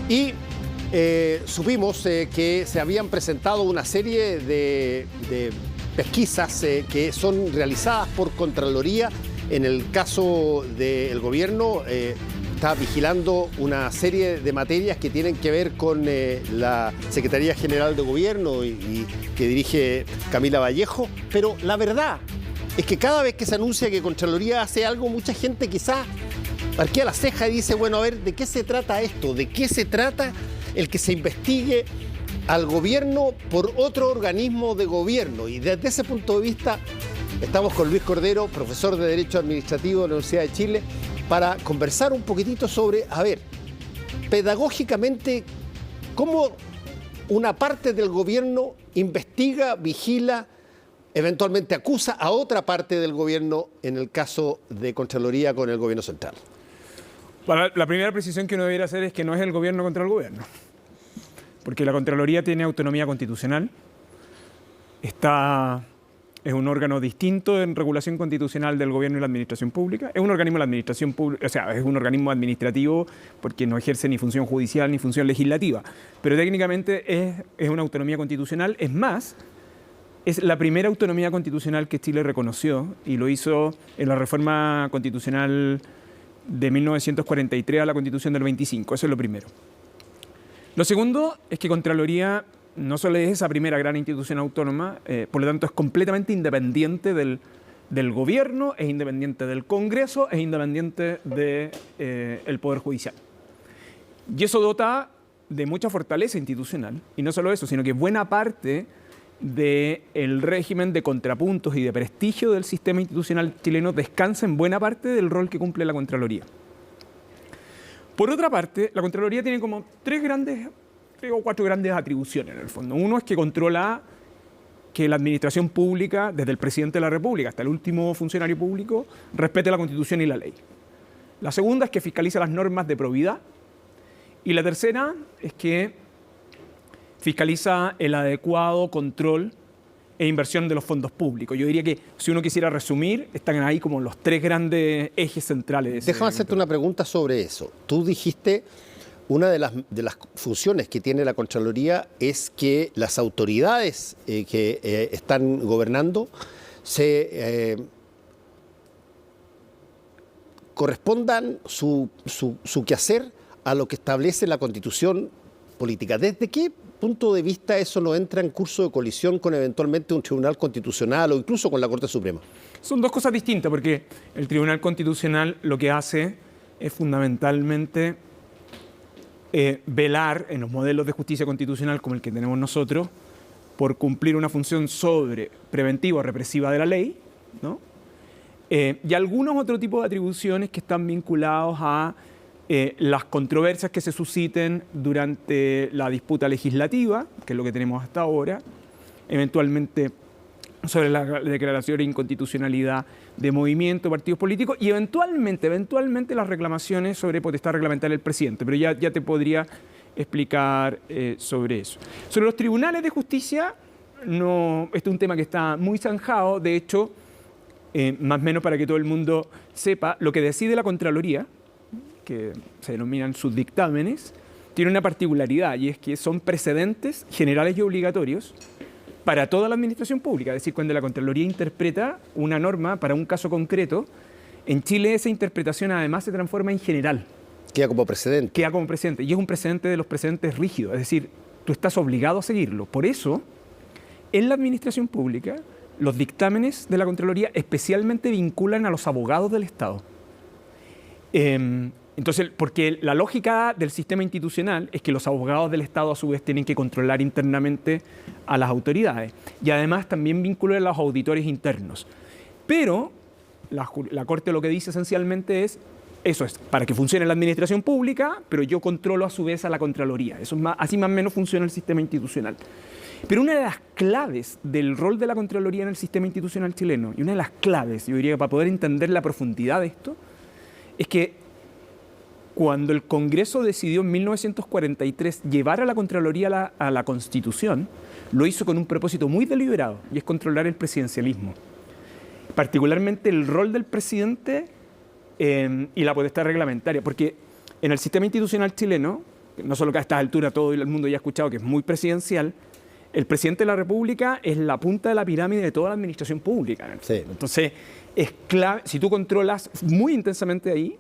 Y supimos que se habían presentado una serie de pesquisas que son realizadas por Contraloría. En el caso del gobierno, está vigilando una serie de materias que tienen que ver con la Secretaría General de Gobierno y que dirige Camila Vallejo. Pero la verdad es que cada vez que se anuncia que Contraloría hace algo, mucha gente quizás arquea la ceja y dice, bueno, a ver, ¿de qué se trata esto? ¿De qué se trata el que se investigue al gobierno por otro organismo de gobierno? Y desde ese punto de vista estamos con Luis Cordero, profesor de Derecho Administrativo de la Universidad de Chile, para conversar un poquitito sobre, a ver, pedagógicamente, cómo una parte del gobierno investiga, vigila, eventualmente acusa a otra parte del gobierno, en el caso de Contraloría con el gobierno central. Bueno, la primera precisión que uno debería hacer es que no es el gobierno contra el gobierno, porque la Contraloría tiene autonomía constitucional, es un órgano distinto en regulación constitucional del gobierno y la administración pública. Es un organismo de la administración pública, o sea, es un organismo administrativo porque no ejerce ni función judicial ni función legislativa. Pero técnicamente es una autonomía constitucional. Es más, es la primera autonomía constitucional que Chile reconoció y lo hizo en la reforma constitucional de 1943 a la Constitución del 25. Eso es lo primero. Lo segundo es que Contraloría no solo es esa primera gran institución autónoma, por lo tanto es completamente independiente del gobierno, es independiente del Congreso, es independiente del Poder Judicial. Y eso dota de mucha fortaleza institucional, y no solo eso, sino que buena parte del régimen de contrapuntos y de prestigio del sistema institucional chileno descansa en buena parte del rol que cumple la Contraloría. Por otra parte, la Contraloría tiene como tres o cuatro grandes atribuciones en el fondo. Uno es que controla que la administración pública, desde el presidente de la República hasta el último funcionario público, respete la Constitución y la ley. La segunda es que fiscaliza las normas de probidad. Y la tercera es que fiscaliza el adecuado control e inversión de los fondos públicos. Yo diría que, si uno quisiera resumir, están ahí como los tres grandes ejes centrales. Déjame hacerte una pregunta sobre eso. Tú dijiste, una de las funciones que tiene la Contraloría es que las autoridades que están gobernando correspondan su quehacer a lo que establece la Constitución política. ¿Desde qué punto de vista eso no entra en curso de colisión con eventualmente un tribunal constitucional o incluso con la Corte Suprema? Son dos cosas distintas, porque el Tribunal Constitucional lo que hace es fundamentalmente velar en los modelos de justicia constitucional como el que tenemos nosotros por cumplir una función sobre preventiva o represiva de la ley, ¿no? Y algunos otros tipos de atribuciones que están vinculados a las controversias que se susciten durante la disputa legislativa, que es lo que tenemos hasta ahora, eventualmente sobre la declaración de inconstitucionalidad de movimientos, partidos políticos y eventualmente las reclamaciones sobre potestad reglamentaria del presidente. Pero ya te podría explicar sobre eso. Sobre los tribunales de justicia, no, este es un tema que está muy zanjado. De hecho, más o menos para que todo el mundo sepa, lo que decide la Contraloría, que se denominan sus dictámenes, tiene una particularidad y es que son precedentes generales y obligatorios para toda la administración pública. Es decir, cuando la Contraloría interpreta una norma para un caso concreto, en Chile esa interpretación además se transforma en general. Queda como precedente. Queda como precedente. Y es un precedente de los precedentes rígidos. Es decir, tú estás obligado a seguirlo. Por eso, en la administración pública, los dictámenes de la Contraloría especialmente vinculan a los abogados del Estado. Entonces, porque la lógica del sistema institucional es que los abogados del Estado a su vez tienen que controlar internamente a las autoridades y además también vinculan a los auditores internos. Pero la Corte lo que dice esencialmente es, eso es, para que funcione la administración pública, pero yo controlo a su vez a la Contraloría. Eso es así más o menos funciona el sistema institucional. Pero una de las claves del rol de la Contraloría en el sistema institucional chileno, y una de las claves, yo diría, para poder entender la profundidad de esto, es que cuando el Congreso decidió en 1943 llevar a la Contraloría a la Constitución, lo hizo con un propósito muy deliberado, y es controlar el presidencialismo. Particularmente el rol del presidente y la potestad reglamentaria, porque en el sistema institucional chileno, no solo que a estas alturas todo el mundo ya ha escuchado que es muy presidencial, el presidente de la República es la punta de la pirámide de toda la administración pública. Sí. Entonces, es clave, si tú controlas muy intensamente ahí,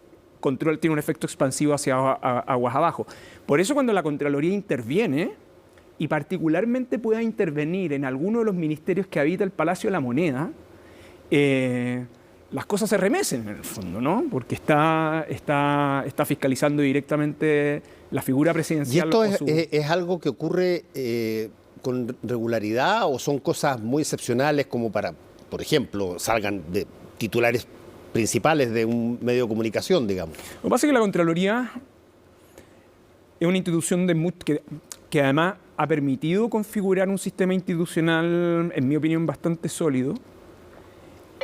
tiene un efecto expansivo hacia aguas abajo. Por eso cuando la Contraloría interviene, y particularmente pueda intervenir en alguno de los ministerios que habita el Palacio de la Moneda, las cosas se remecen en el fondo, ¿no? Porque está fiscalizando directamente la figura presidencial. ¿Y esto es algo que ocurre con regularidad o son cosas muy excepcionales como para, por ejemplo, salgan de titulares principales de un medio de comunicación, digamos? Lo que pasa es que la Contraloría es una institución que además ha permitido configurar un sistema institucional, en mi opinión, bastante sólido.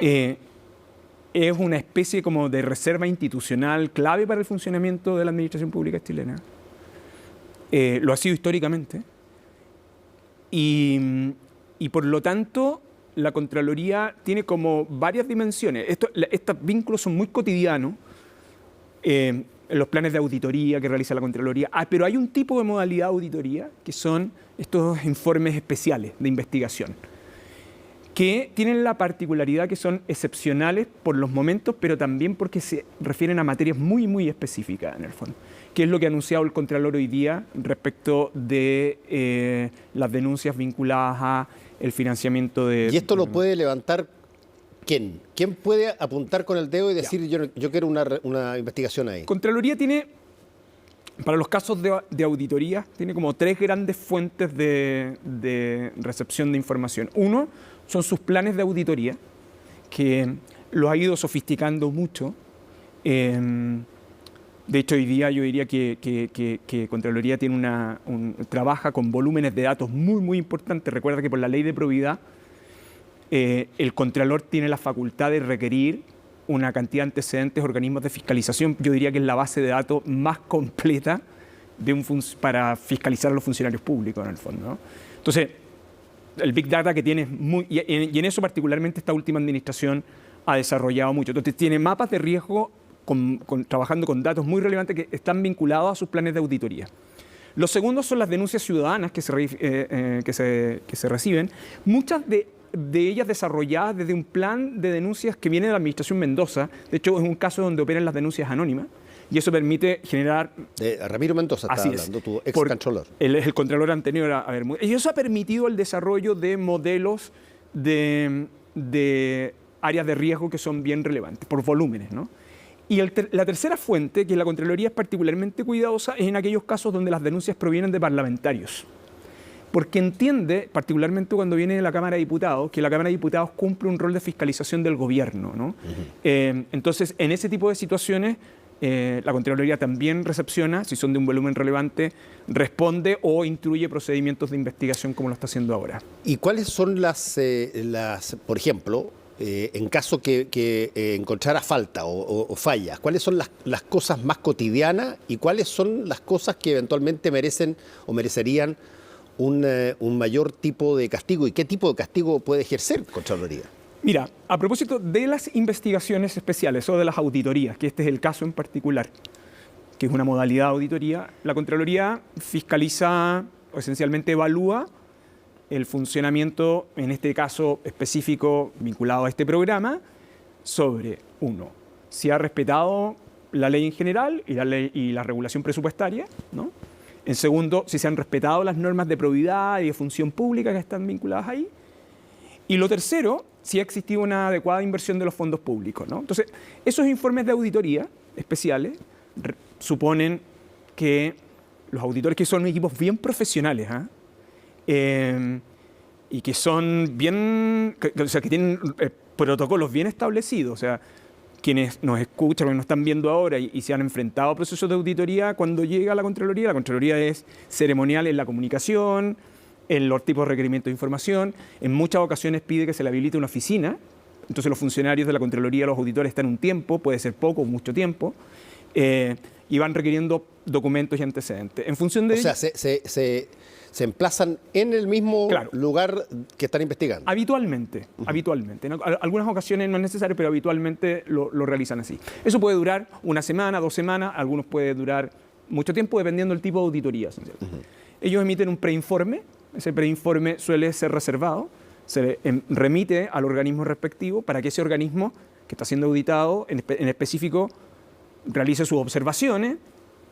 Es una especie como de reserva institucional clave para el funcionamiento de la administración pública chilena. Lo ha sido históricamente. Y por lo tanto, la Contraloría tiene como varias dimensiones. Estos vínculos son muy cotidianos en los planes de auditoría que realiza la Contraloría. Pero hay un tipo de modalidad de auditoría que son estos informes especiales de investigación, que tienen la particularidad que son excepcionales por los momentos, pero también porque se refieren a materias muy, muy específicas en el fondo, que es lo que ha anunciado el Contralor hoy día respecto de las denuncias vinculadas a el financiamiento de... ¿Y esto lo puede levantar quién? ¿Quién puede apuntar con el dedo y decir yo quiero una investigación ahí? Contraloría tiene, para los casos de auditoría, tiene como 3 grandes fuentes de recepción de información. Uno son sus planes de auditoría, que los ha ido sofisticando mucho. De hecho, hoy día yo diría que Contraloría tiene trabaja con volúmenes de datos muy, muy importantes. Recuerda que por la ley de probidad, el Contralor tiene la facultad de requerir una cantidad de antecedentes, organismos de fiscalización. Yo diría que es la base de datos más completa para fiscalizar a los funcionarios públicos, en el fondo, ¿no? Entonces, el Big Data que tiene, y en eso particularmente esta última administración ha desarrollado mucho. Entonces, tiene mapas de riesgo trabajando con datos muy relevantes que están vinculados a sus planes de auditoría. Los segundos son las denuncias ciudadanas que se reciben, muchas de ellas desarrolladas desde un plan de denuncias que viene de la Administración Mendoza. De hecho, es un caso donde operan las denuncias anónimas y eso permite generar... Ramiro Mendoza está hablando, tu ex-controlor. Él es el controlador anterior a Bermúdez. Y eso ha permitido el desarrollo de modelos de áreas de riesgo que son bien relevantes, por volúmenes, ¿no? Y la tercera fuente, que la Contraloría es particularmente cuidadosa, es en aquellos casos donde las denuncias provienen de parlamentarios. Porque entiende, particularmente cuando viene de la Cámara de Diputados, que la Cámara de Diputados cumple un rol de fiscalización del gobierno, ¿no? Entonces, en ese tipo de situaciones, la Contraloría también recepciona, si son de un volumen relevante, responde o instruye procedimientos de investigación como lo está haciendo ahora. ¿Y cuáles son por ejemplo, en caso que encontrara falta o fallas, cuáles son las cosas más cotidianas y cuáles son las cosas que eventualmente merecen o merecerían un mayor tipo de castigo? ¿Y qué tipo de castigo puede ejercer Contraloría? Mira, a propósito de las investigaciones especiales o de las auditorías, que este es el caso en particular, que es una modalidad de auditoría, la Contraloría fiscaliza o esencialmente evalúa el funcionamiento, en este caso específico vinculado a este programa, sobre, uno, si ha respetado la ley en general y la regulación presupuestaria, ¿no? En segundo, si se han respetado las normas de probidad y de función pública que están vinculadas ahí. Y lo tercero, si ha existido una adecuada inversión de los fondos públicos, ¿no? Entonces, esos informes de auditoría especiales suponen que los auditores, que son equipos bien profesionales, y que son bien, o sea, que tienen protocolos bien establecidos, o sea, quienes nos escuchan, que nos están viendo ahora y se han enfrentado a procesos de auditoría, cuando llega la Contraloría es ceremonial en la comunicación, en los tipos de requerimientos de información. En muchas ocasiones pide que se le habilite una oficina. Entonces los funcionarios de la Contraloría, los auditores, están un tiempo, puede ser poco o mucho tiempo, y van requiriendo documentos y antecedentes. En función de o sea, se emplazan en el mismo lugar que están investigando. Habitualmente, habitualmente. En algunas ocasiones no es necesario, pero habitualmente lo realizan así. Eso puede durar una semana, 2 semanas, algunos puede durar mucho tiempo dependiendo del tipo de auditoría. Ellos emiten un preinforme, ese preinforme suele ser reservado, se remite al organismo respectivo para que ese organismo que está siendo auditado en específico realice sus observaciones,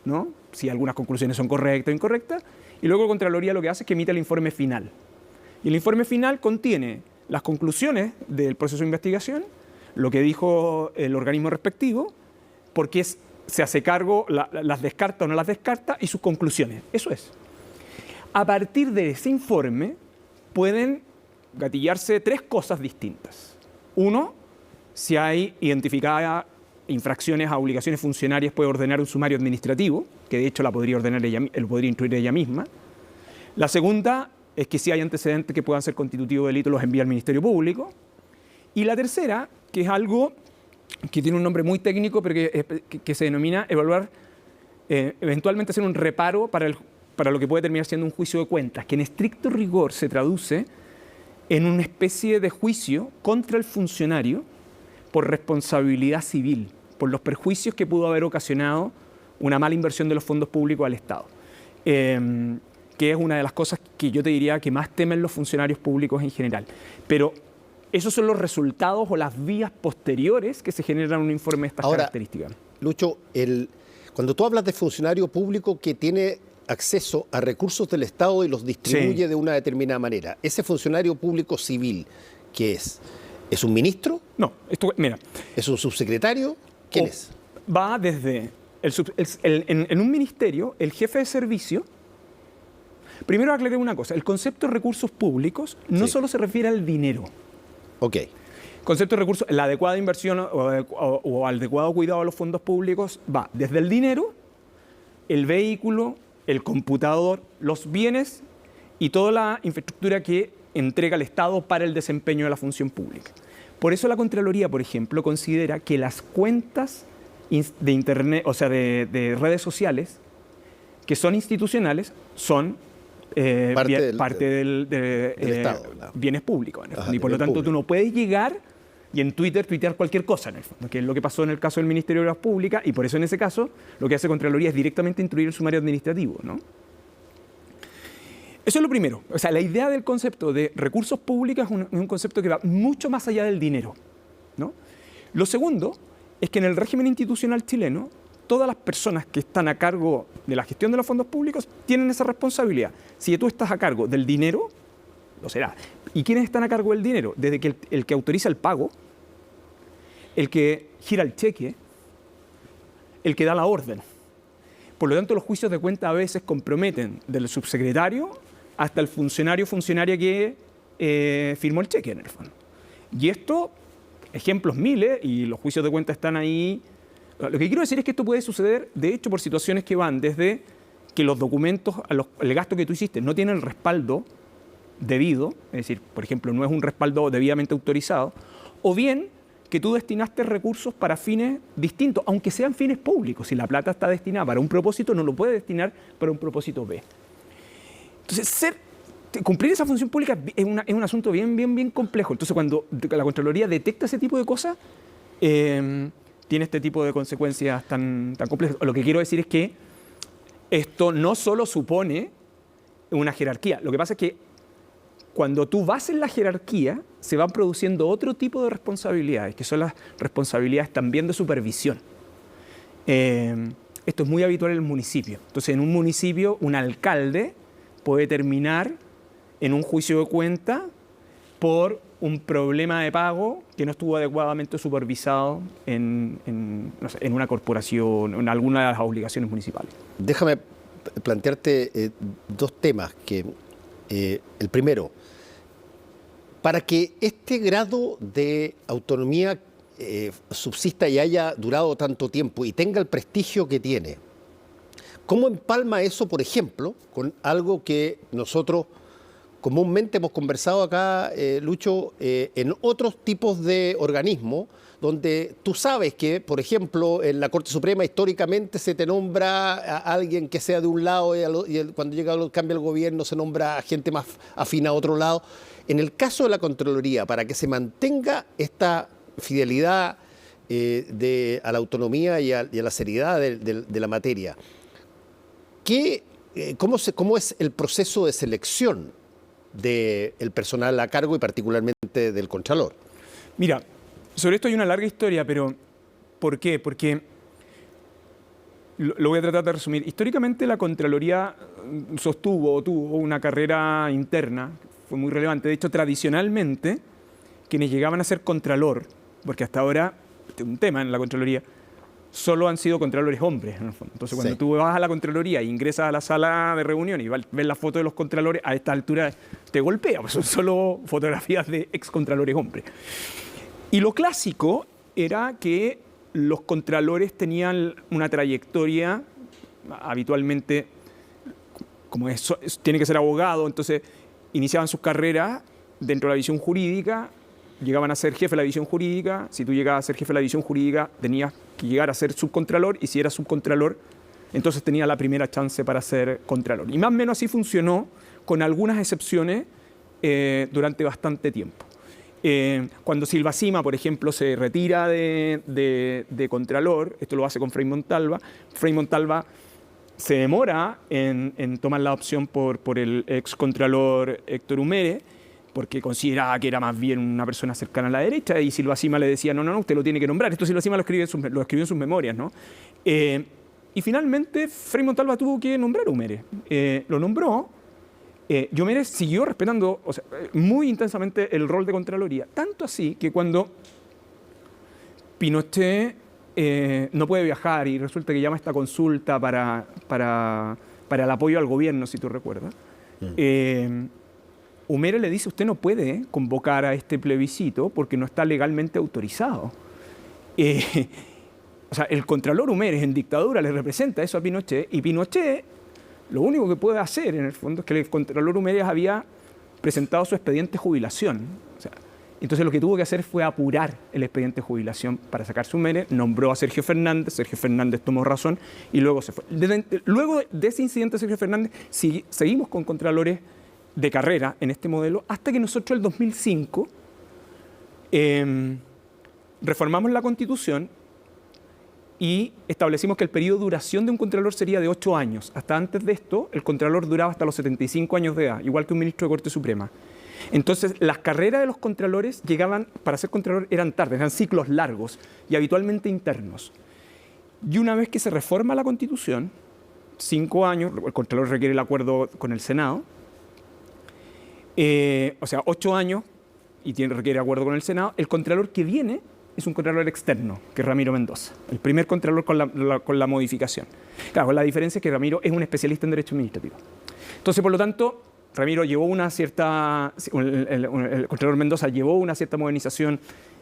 ¿no? Si algunas conclusiones son correctas o incorrectas, y luego Contraloría lo que hace es que emite el informe final. Y el informe final contiene las conclusiones del proceso de investigación, lo que dijo el organismo respectivo, por qué se hace cargo, las descarta o no las descarta, y sus conclusiones. Eso es. A partir de ese informe pueden gatillarse 3 cosas distintas. Uno, si hay identificadas infracciones a obligaciones funcionarias, puede ordenar un sumario administrativo, que de hecho la podría ordenar ella, lo podría instruir ella misma. La segunda es que si hay antecedentes que puedan ser constitutivos de delito, los envía al Ministerio Público. Y la tercera, que es algo que tiene un nombre muy técnico, pero que se denomina evaluar, eventualmente hacer un reparo para lo que puede terminar siendo un juicio de cuentas, que en estricto rigor se traduce en una especie de juicio contra el funcionario por responsabilidad civil, por los perjuicios que pudo haber ocasionado una mala inversión de los fondos públicos al Estado. Que es una de las cosas que yo te diría que más temen los funcionarios públicos en general. Pero esos son los resultados o las vías posteriores que se generan en un informe de estas características. Lucho, cuando tú hablas de funcionario público que tiene acceso a recursos del Estado y los distribuye de una determinada manera, ese funcionario público civil, ¿qué es? ¿Es un ministro? No, mira. ¿Es un subsecretario? ¿Quién es? Va desde, en un ministerio, el jefe de servicio. Primero aclaré una cosa, el concepto de recursos públicos no solo se refiere al dinero. Ok. Concepto de recursos, la adecuada inversión o al adecuado cuidado de los fondos públicos va desde el dinero, el vehículo, el computador, los bienes y toda la infraestructura que entrega el Estado para el desempeño de la función pública. Por eso la Contraloría, por ejemplo, considera que las cuentas de Internet, o sea, de redes sociales, que son institucionales, son parte del Estado, bienes públicos. Y por lo tanto tú no puedes llegar y en Twitter tuitear cualquier cosa, en el fondo, que es lo que pasó en el caso del Ministerio de Obras Públicas, y por eso en ese caso lo que hace Contraloría es directamente instruir el sumario administrativo, ¿no? Eso es lo primero. O sea, la idea del concepto de recursos públicos es un concepto que va mucho más allá del dinero, ¿no? Lo segundo es que en el régimen institucional chileno, todas las personas que están a cargo de la gestión de los fondos públicos tienen esa responsabilidad. Si tú estás a cargo del dinero, lo será. ¿Y quiénes están a cargo del dinero? Desde que el que autoriza el pago, el que gira el cheque, el que da la orden. Por lo tanto, los juicios de cuenta a veces comprometen del subsecretario hasta el funcionaria que firmó el cheque, en el fondo. Y esto, ejemplos miles, y los juicios de cuenta están ahí. Lo que quiero decir es que esto puede suceder, de hecho, por situaciones que van desde que los documentos, el gasto que tú hiciste no tiene el respaldo debido, es decir, por ejemplo, no es un respaldo debidamente autorizado, o bien que tú destinaste recursos para fines distintos, aunque sean fines públicos. Si la plata está destinada para un propósito, no lo puede destinar para un propósito B. Entonces, cumplir esa función pública es un asunto bien complejo. Entonces, cuando la Contraloría detecta ese tipo de cosas, tiene este tipo de consecuencias tan complejas. Lo que quiero decir es que esto no solo supone una jerarquía. Lo que pasa es que cuando tú vas en la jerarquía, se van produciendo otro tipo de responsabilidades, que son las responsabilidades también de supervisión. Esto es muy habitual en el municipio. Entonces, en un municipio, un alcalde puede terminar en un juicio de cuenta por un problema de pago que no estuvo adecuadamente supervisado en una corporación, en alguna de las obligaciones municipales. Déjame plantearte 2 temas. El primero, para que este grado de autonomía subsista y haya durado tanto tiempo y tenga el prestigio que tiene, ¿cómo empalma eso, por ejemplo, con algo que nosotros comúnmente hemos conversado acá, Lucho, en otros tipos de organismos, donde tú sabes que, por ejemplo, en la Corte Suprema históricamente se te nombra a alguien que sea de un lado y cuando cambia el gobierno se nombra a gente más afín a otro lado? En el caso de la Contraloría, para que se mantenga esta fidelidad a la autonomía y a la seriedad de la materia, ¿Cómo es el proceso de selección del personal a cargo y particularmente del Contralor? Mira, sobre esto hay una larga historia, pero ¿por qué? Porque lo voy a tratar de resumir. Históricamente la Contraloría tuvo una carrera interna, fue muy relevante. De hecho, tradicionalmente, quienes llegaban a ser Contralor, porque hasta ahora, este es un tema en la Contraloría, solo han sido contralores hombres, en el fondo. Entonces, cuando tú vas a la Contraloría e ingresas a la sala de reunión y ves la foto de los contralores, a esta altura te golpea, pues son solo fotografías de excontralores hombres. Y lo clásico era que los contralores tenían una trayectoria, habitualmente, como tiene que ser abogado, entonces iniciaban sus carreras dentro de la división jurídica, llegaban a ser jefe de la división jurídica. Si tú llegabas a ser jefe de la división jurídica, tenías que llegar a ser subcontralor, y si eras subcontralor, entonces tenías la primera chance para ser contralor. Y más o menos así funcionó, con algunas excepciones, durante bastante tiempo. Cuando Silva Sima, por ejemplo, se retira de contralor, esto lo hace con Frei Montalva, Frei Montalva se demora en tomar la opción por el excontralor Héctor Humere, porque consideraba que era más bien una persona cercana a la derecha, y Silva Sima le decía, no, usted lo tiene que nombrar. Esto Silva Sima lo escribió en sus memorias, ¿no? Y finalmente Frei Montalva tuvo que nombrar a Humere. Lo nombró, y Humere siguió respetando, o sea, muy intensamente el rol de Contraloría, tanto así que cuando Pinochet no puede viajar y resulta que llama a esta consulta para el apoyo al gobierno, si tú recuerdas, Humere le dice, usted no puede convocar a este plebiscito porque no está legalmente autorizado. O sea, el contralor Humere en dictadura le representa eso a Pinochet, y Pinochet lo único que puede hacer en el fondo es que el contralor Humere había presentado su expediente de jubilación. O sea, entonces lo que tuvo que hacer fue apurar el expediente de jubilación para sacarse Humere, nombró a Sergio Fernández tomó razón y luego se fue. Luego de ese incidente de Sergio Fernández, seguimos con contralores de carrera en este modelo, hasta que nosotros el 2005 reformamos la Constitución y establecimos que el periodo de duración de un contralor sería de 8 años. Hasta antes de esto, el contralor duraba hasta los 75 años de edad, igual que un ministro de Corte Suprema. Entonces, las carreras de los contralores llegaban, para ser contralor, eran tardes, eran ciclos largos y habitualmente internos. Y una vez que se reforma la Constitución, 5 años, el contralor requiere el acuerdo con el Senado, o sea, 8 años, y requiere acuerdo con el Senado. El contralor que viene es un contralor externo, que es Ramiro Mendoza, el primer contralor con la modificación. Claro, la diferencia es que Ramiro es un especialista en derecho administrativo. Entonces, por lo tanto, Ramiro llevó el contralor Mendoza llevó una cierta modernización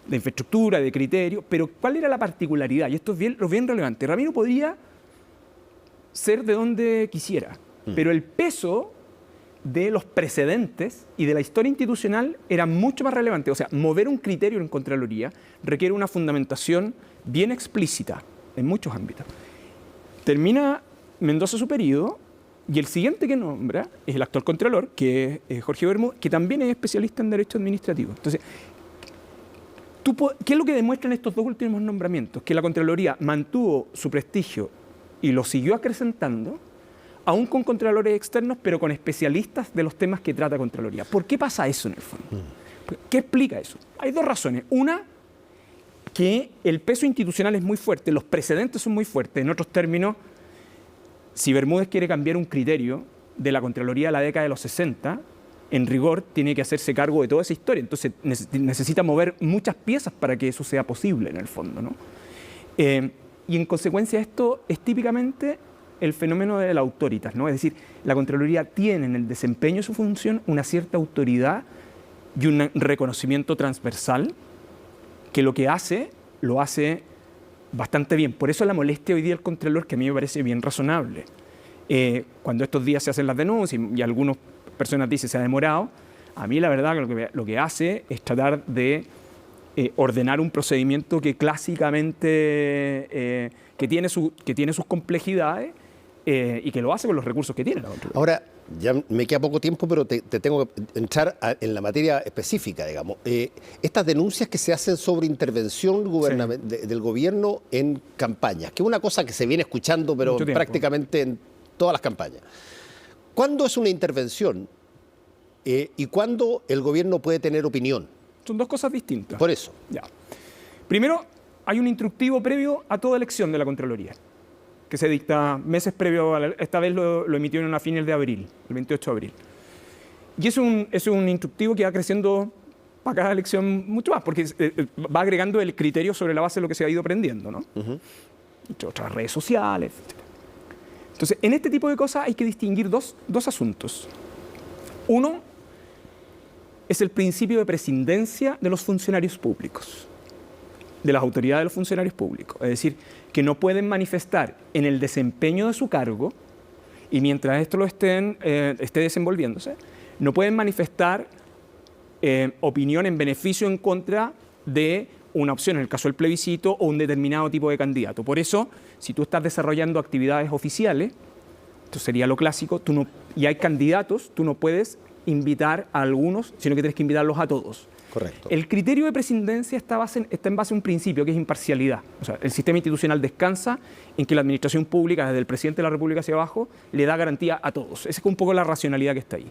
de infraestructura, de criterio, pero ¿cuál era la particularidad? Y esto es bien relevante. Ramiro podría ser de donde quisiera, pero el peso de los precedentes y de la historia institucional era mucho más relevante. O sea, mover un criterio en Contraloría requiere una fundamentación bien explícita en muchos ámbitos. Termina Mendoza su periodo y el siguiente que nombra es el actual Contralor, que es Jorge Bermúdez, que también es especialista en Derecho Administrativo. Entonces, ¿qué es lo que demuestran estos dos últimos nombramientos? Que la Contraloría mantuvo su prestigio y lo siguió acrecentando, aún con contralores externos, pero con especialistas de los temas que trata Contraloría. ¿Por qué pasa eso en el fondo? ¿Qué explica eso? Hay dos razones. Una, que el peso institucional es muy fuerte, los precedentes son muy fuertes. En otros términos, si Bermúdez quiere cambiar un criterio de la Contraloría de la década de los 60, en rigor tiene que hacerse cargo de toda esa historia. Entonces necesita mover muchas piezas para que eso sea posible en el fondo, ¿no? Y en consecuencia esto es típicamente el fenómeno del autoritas, ¿no? Es decir, la Contraloría tiene en el desempeño de su función una cierta autoridad y un reconocimiento transversal que lo hace bastante bien. Por eso la molestia hoy día del Contralor, que a mí me parece bien razonable. Cuando estos días se hacen las denuncias y algunas personas dicen se ha demorado, a mí la verdad que lo que hace es tratar de ordenar un procedimiento que clásicamente que tiene sus complejidades y que lo hace con los recursos que tiene la Contraloría. Ahora, ya me queda poco tiempo, pero te tengo que entrar en la materia específica, digamos. Estas denuncias que se hacen sobre intervención del gobierno en campañas, que es una cosa que se viene escuchando, pero prácticamente en todas las campañas. ¿Cuándo es una intervención y cuándo el gobierno puede tener opinión? Son dos cosas distintas. Por eso. Ya. Primero, hay un instructivo previo a toda elección de la Contraloría, que se dicta meses previo, esta vez lo emitieron a fines de abril, el 28 de abril. Y es un instructivo que va creciendo para cada elección mucho más, porque va agregando el criterio sobre la base de lo que se ha ido aprendiendo, ¿no? Entre otras redes sociales, etc. Entonces, en este tipo de cosas hay que distinguir dos asuntos. Uno es el principio de prescindencia de los funcionarios públicos, de las autoridades de los funcionarios públicos. Es decir, que no pueden manifestar en el desempeño de su cargo, y mientras esto lo esté desenvolviéndose, no pueden manifestar opinión en beneficio o en contra de una opción, en el caso del plebiscito, o un determinado tipo de candidato. Por eso, si tú estás desarrollando actividades oficiales, esto sería lo clásico, y hay candidatos, tú no puedes invitar a algunos, sino que tienes que invitarlos a todos. Correcto. El criterio de prescindencia está en base a un principio, que es imparcialidad. O sea, el sistema institucional descansa en que la administración pública, desde el presidente de la República hacia abajo, le da garantía a todos. Esa es un poco la racionalidad que está ahí.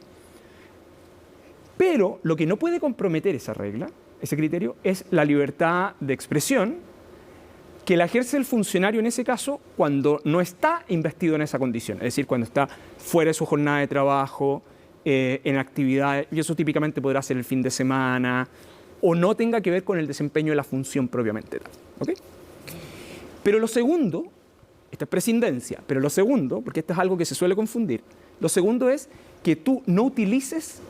Pero lo que no puede comprometer esa regla, ese criterio, es la libertad de expresión, que la ejerce el funcionario en ese caso cuando no está investido en esa condición. Es decir, cuando está fuera de su jornada de trabajo, en actividades, y eso típicamente podrá ser el fin de semana, o no tenga que ver con el desempeño de la función propiamente tal. ¿Okay? Pero lo segundo, esta es prescindencia, pero lo segundo, porque esto es algo que se suele confundir, lo segundo es que tú no utilices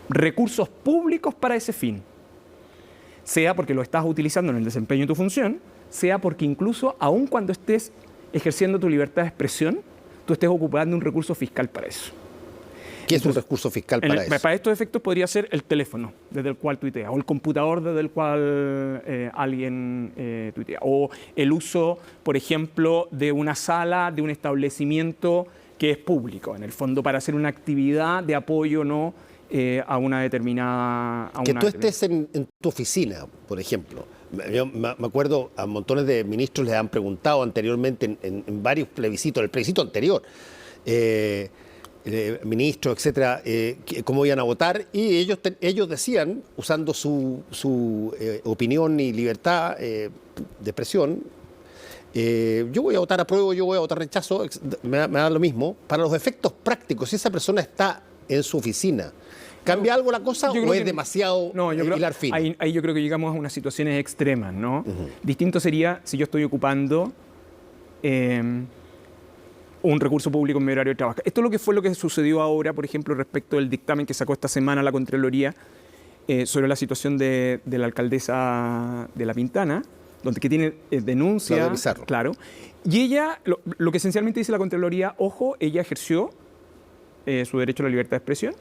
recursos públicos para ese fin, sea porque lo estás utilizando en el desempeño de tu función, sea porque incluso, aun cuando estés ejerciendo tu libertad de expresión, tú estés ocupando un recurso fiscal para eso. ¿Qué es un recurso fiscal para eso? Para estos efectos podría ser el teléfono desde el cual tuitea, o el computador desde el cual alguien tuitea, o el uso, por ejemplo, de una sala, de un establecimiento que es público, en el fondo, para hacer una actividad de apoyo no a una determinada... Que tú estés en tu oficina, por ejemplo. Yo me acuerdo, a montones de ministros les han preguntado anteriormente en varios plebiscitos, el plebiscito anterior, ministros, etcétera, cómo iban a votar, y ellos decían, usando su opinión y libertad de expresión, yo voy a votar apruebo, yo voy a votar rechazo, me da lo mismo. Para los efectos prácticos, si esa persona está en su oficina, ¿cambia algo la cosa o es demasiado hilar fino? Ahí yo creo que llegamos a unas situaciones extremas, ¿no? Distinto sería si yo estoy ocupando un recurso público en mi horario de trabajo. Esto fue lo que sucedió ahora, por ejemplo, respecto del dictamen que sacó esta semana la Contraloría sobre la situación de la alcaldesa de La Pintana, donde que tiene denuncia, claro. Y ella, lo que esencialmente dice la Contraloría, ojo, ella ejerció su derecho a la libertad de expresión,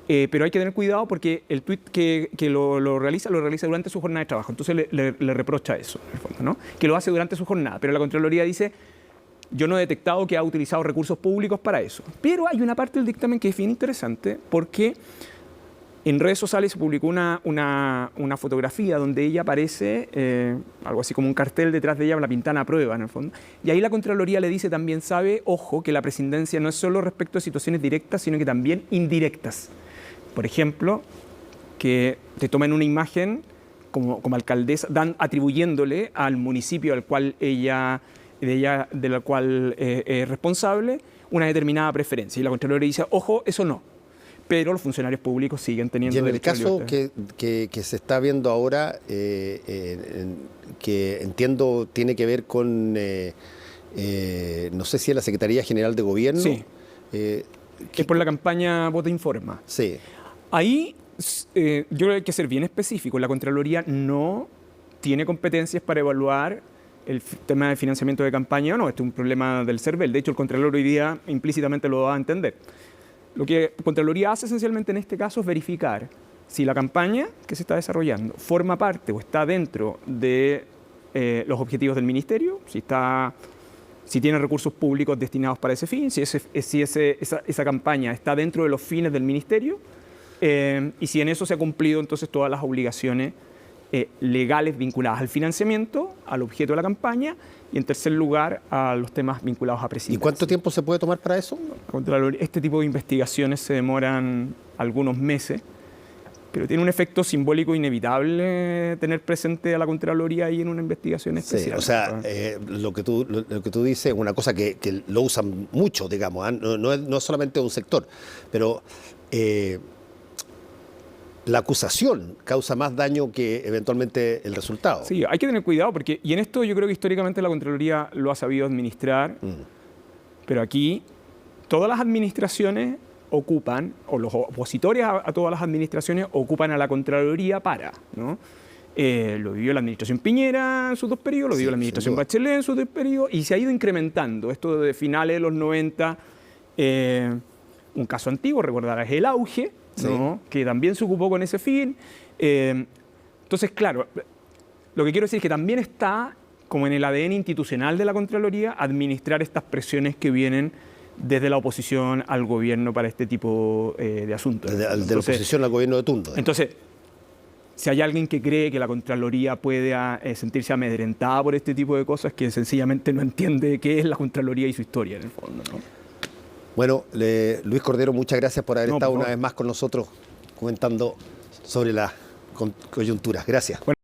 pero hay que tener cuidado porque el tuit que lo realiza durante su jornada de trabajo. Entonces le reprocha eso, en el fondo, ¿no? Que lo hace durante su jornada, pero la Contraloría dice, yo no he detectado que ha utilizado recursos públicos para eso. Pero hay una parte del dictamen que es bien interesante porque en redes sociales se publicó una fotografía donde ella aparece, algo así como un cartel detrás de ella, La Pintana aprueba, en el fondo. Y ahí la Contraloría le dice también, ojo, que la prescindencia no es solo respecto a situaciones directas, sino que también indirectas. Por ejemplo, que te tomen una imagen como alcaldesa, atribuyéndole al municipio al cual de la cual es responsable una determinada preferencia. Y la Contraloría dice, ojo, eso no. Pero los funcionarios públicos siguen teniendo derecho a libertad. Y en el caso que se está viendo ahora, que entiendo tiene que ver con, no sé si es la Secretaría General de Gobierno. Sí, es por la campaña Vota Informa. Sí. Ahí yo creo que hay que ser bien específico. La Contraloría no tiene competencias para evaluar el tema de financiamiento de campaña o no. Este es un problema del CERVEL. De hecho, el Contralor hoy día implícitamente lo da a entender. Lo que Contraloría hace esencialmente en este caso es verificar si la campaña que se está desarrollando forma parte o está dentro de los objetivos del Ministerio, si tiene recursos públicos destinados para ese fin, si esa campaña está dentro de los fines del Ministerio y si en eso se ha cumplido entonces todas las obligaciones legales vinculadas al financiamiento, al objeto de la campaña, y en tercer lugar a los temas vinculados a presidencia. ¿Y cuánto tiempo se puede tomar para eso? Este tipo de investigaciones se demoran algunos meses, pero tiene un efecto simbólico inevitable tener presente a la Contraloría ahí en una investigación especial. Sí, o sea, lo que tú dices es una cosa que lo usan mucho, digamos, no es solamente un sector, pero la acusación causa más daño que eventualmente el resultado. Sí, hay que tener cuidado porque, y en esto yo creo que históricamente la Contraloría lo ha sabido administrar, pero aquí todas las administraciones ocupan, o los opositores a todas las administraciones ocupan a la Contraloría para, ¿no? Lo vivió la administración Piñera en sus 2 periodos, lo vivió la administración Bachelet en sus 2 periodos, y se ha ido incrementando. Esto de finales de los 90, un caso antiguo, recordarás el Auge, ¿no? Que también se ocupó con ese fin. Entonces, claro, lo que quiero decir es que también está, como en el ADN institucional de la Contraloría, administrar estas presiones que vienen desde la oposición al gobierno para este tipo de asuntos. De la oposición al gobierno de turno. Entonces, si hay alguien que cree que la Contraloría puede sentirse amedrentada por este tipo de cosas, que sencillamente no entiende qué es la Contraloría y su historia, en el fondo, ¿no? Bueno, Luis Cordero, muchas gracias por haber estado una vez más con nosotros comentando sobre las coyunturas. Gracias. Bueno.